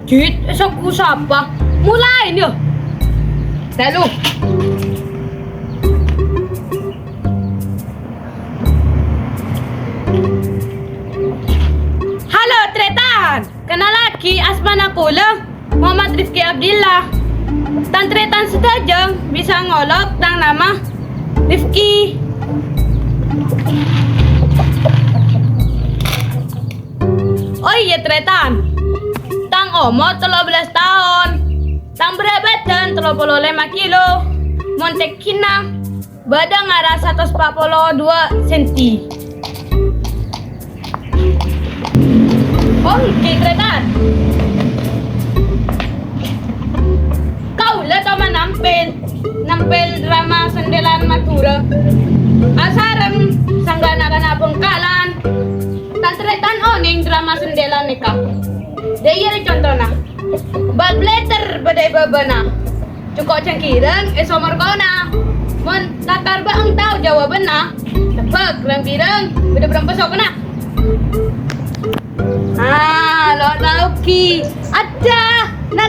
Jit, ku siapa? Mulai nih. Lalu. Halo Tretan, kenal lagi Asman aku lah. Muhammad Rifki Abdillah. Tan Tretan saja bisa ngolok tang nama Rifki. Oh iya Tretan, tang umur 13 tahun, tang berat badan 35 kilo, montek kina, badan arah 142 cm. Oh iya Tretan, kau lah teman nampil drama Sendelan Madura, asarem sanggana-gana bengkalan. Tretan oning drama Sendelan nikah. Dia contohnya. Bad letter badai babana. Cukup cangkirang esomor kona. Mon latar baang tahu jawabannya. Tebak lempirang beda berapa pesok na. Lo tahu ki. Ada. Nak